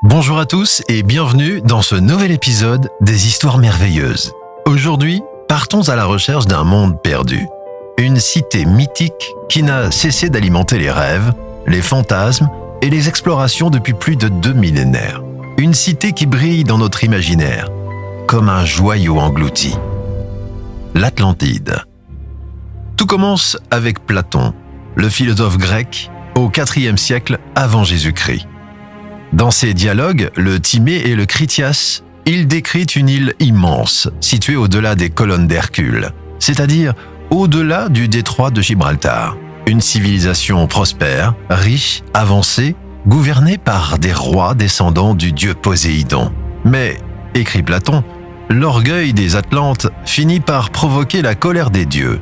Bonjour à tous et bienvenue dans ce nouvel épisode des Histoires merveilleuses. Aujourd'hui, partons à la recherche d'un monde perdu. Une cité mythique qui n'a cessé d'alimenter les rêves, les fantasmes et les explorations depuis plus de 2 millénaires. Une cité qui brille dans notre imaginaire, comme un joyau englouti. L'Atlantide. Tout commence avec Platon, le philosophe grec, au IVe siècle avant Jésus-Christ. Dans ses dialogues, le Timée et le Critias, il décrit une île immense, située au-delà des colonnes d'Hercule, c'est-à-dire au-delà du détroit de Gibraltar. Une civilisation prospère, riche, avancée, gouvernée par des rois descendants du dieu Poséidon. Mais, écrit Platon, l'orgueil des Atlantes finit par provoquer la colère des dieux.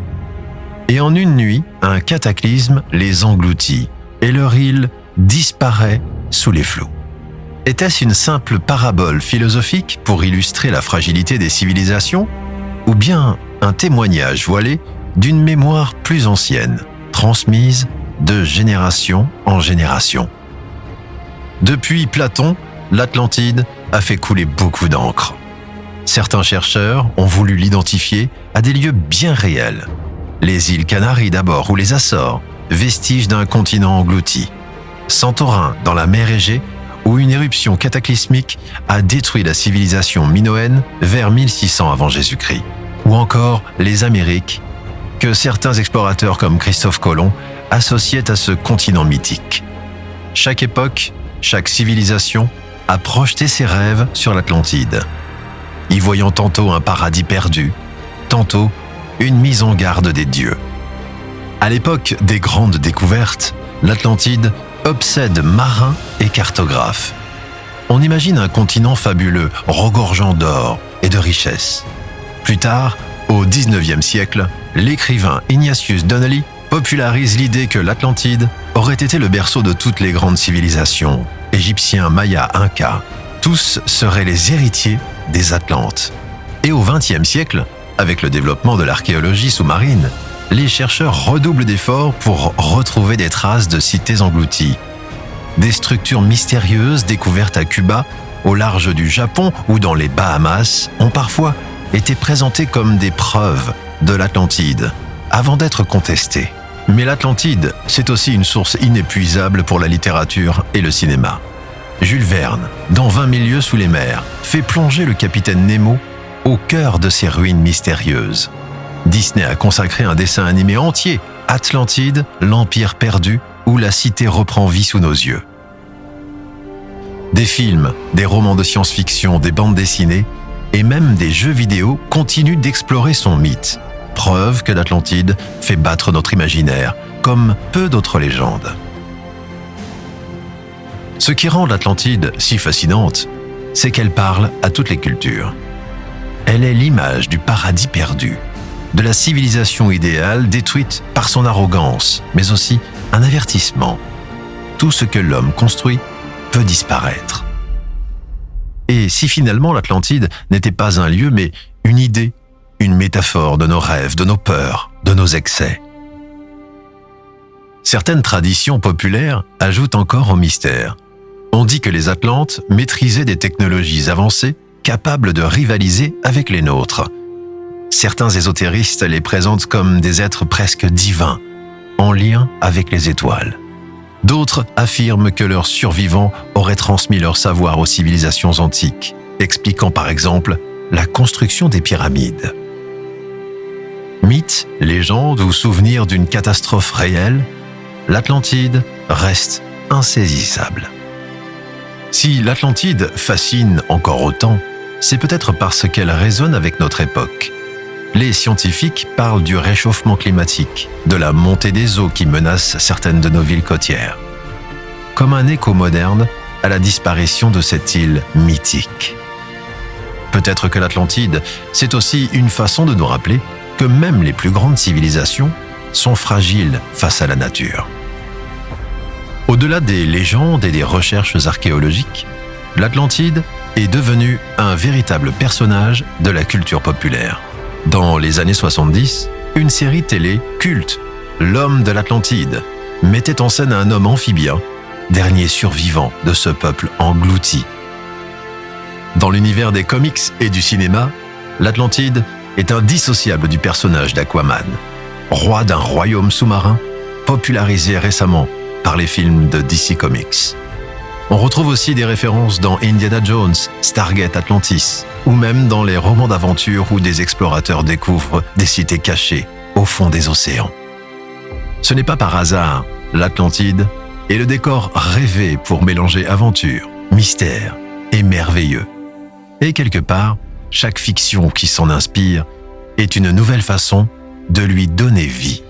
Et en une nuit, un cataclysme les engloutit, et leur île disparaît sous les flots. Était-ce une simple parabole philosophique pour illustrer la fragilité des civilisations, ou bien un témoignage voilé d'une mémoire plus ancienne, transmise de génération en génération? Depuis Platon, l'Atlantide a fait couler beaucoup d'encre. Certains chercheurs ont voulu l'identifier à des lieux bien réels. Les îles Canaries d'abord ou les Açores, vestiges d'un continent englouti. Santorin dans la mer Égée, où une éruption cataclysmique a détruit la civilisation minoenne vers 1600 avant Jésus-Christ. Ou encore les Amériques, que certains explorateurs comme Christophe Colomb associaient à ce continent mythique. Chaque époque, chaque civilisation a projeté ses rêves sur l'Atlantide, y voyant tantôt un paradis perdu, tantôt une mise en garde des dieux. À l'époque des grandes découvertes, l'Atlantide obsède marins et cartographes. On imagine un continent fabuleux, regorgeant d'or et de richesses. Plus tard, au XIXe siècle, l'écrivain Ignatius Donnelly popularise l'idée que l'Atlantide aurait été le berceau de toutes les grandes civilisations, égyptiens, mayas, incas. Tous seraient les héritiers des Atlantes. Et au XXe siècle, avec le développement de l'archéologie sous-marine, les chercheurs redoublent d'efforts pour retrouver des traces de cités englouties. Des structures mystérieuses découvertes à Cuba, au large du Japon ou dans les Bahamas ont parfois été présentées comme des preuves de l'Atlantide, avant d'être contestées. Mais l'Atlantide, c'est aussi une source inépuisable pour la littérature et le cinéma. Jules Verne, dans 20 000 lieues sous les mers, fait plonger le capitaine Nemo au cœur de ces ruines mystérieuses. Disney a consacré un dessin animé entier, Atlantide, l'Empire perdu, où la cité reprend vie sous nos yeux. Des films, des romans de science-fiction, des bandes dessinées et même des jeux vidéo continuent d'explorer son mythe. Preuve que l'Atlantide fait battre notre imaginaire, comme peu d'autres légendes. Ce qui rend l'Atlantide si fascinante, c'est qu'elle parle à toutes les cultures. Elle est l'image du paradis perdu, de la civilisation idéale détruite par son arrogance, mais aussi un avertissement. Tout ce que l'homme construit peut disparaître. Et si finalement l'Atlantide n'était pas un lieu, mais une idée, une métaphore de nos rêves, de nos peurs, de nos excès? Certaines traditions populaires ajoutent encore au mystère. On dit que les Atlantes maîtrisaient des technologies avancées capables de rivaliser avec les nôtres. Certains ésotéristes les présentent comme des êtres presque divins, en lien avec les étoiles. D'autres affirment que leurs survivants auraient transmis leur savoir aux civilisations antiques, expliquant par exemple la construction des pyramides. Mythe, légende ou souvenir d'une catastrophe réelle, l'Atlantide reste insaisissable. Si l'Atlantide fascine encore autant, c'est peut-être parce qu'elle résonne avec notre époque. Les scientifiques parlent du réchauffement climatique, de la montée des eaux qui menace certaines de nos villes côtières. Comme un écho moderne à la disparition de cette île mythique. Peut-être que l'Atlantide, c'est aussi une façon de nous rappeler que même les plus grandes civilisations sont fragiles face à la nature. Au-delà des légendes et des recherches archéologiques, l'Atlantide est devenue un véritable personnage de la culture populaire. Dans les années 70, une série télé culte, L'Homme de l'Atlantide, mettait en scène un homme amphibien dernier survivant de ce peuple englouti. Dans l'univers des comics et du cinéma, l'Atlantide est indissociable du personnage d'Aquaman, roi d'un royaume sous-marin, popularisé récemment par les films de DC Comics. On retrouve aussi des références dans Indiana Jones, Stargate Atlantis, ou même dans les romans d'aventure où des explorateurs découvrent des cités cachées au fond des océans. Ce n'est pas par hasard, l'Atlantide est le décor rêvé pour mélanger aventure, mystère et merveilleux. Et quelque part, chaque fiction qui s'en inspire est une nouvelle façon de lui donner vie.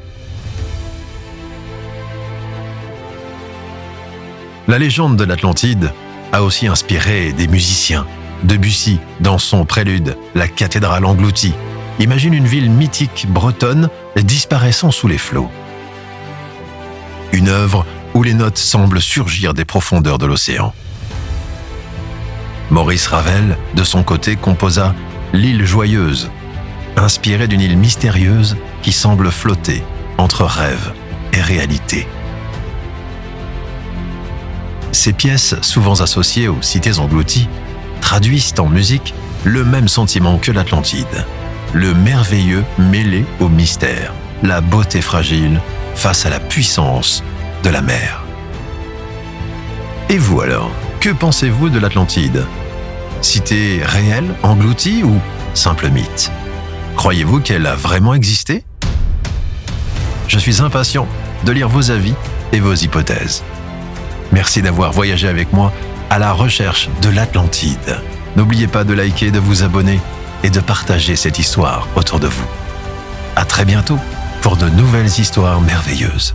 La légende de l'Atlantide a aussi inspiré des musiciens. Debussy, dans son prélude « La cathédrale engloutie », imagine une ville mythique bretonne disparaissant sous les flots. Une œuvre où les notes semblent surgir des profondeurs de l'océan. Maurice Ravel, de son côté, composa « L'île joyeuse », inspirée d'une île mystérieuse qui semble flotter entre rêve et réalité. Ces pièces, souvent associées aux cités englouties, traduisent en musique le même sentiment que l'Atlantide, le merveilleux mêlé au mystère, la beauté fragile face à la puissance de la mer. Et vous alors, que pensez-vous de l'Atlantide ? Cité réelle, engloutie ou simple mythe ? Croyez-vous qu'elle a vraiment existé ? Je suis impatient de lire vos avis et vos hypothèses. Merci d'avoir voyagé avec moi à la recherche de l'Atlantide. N'oubliez pas de liker, de vous abonner et de partager cette histoire autour de vous. À très bientôt pour de nouvelles histoires merveilleuses.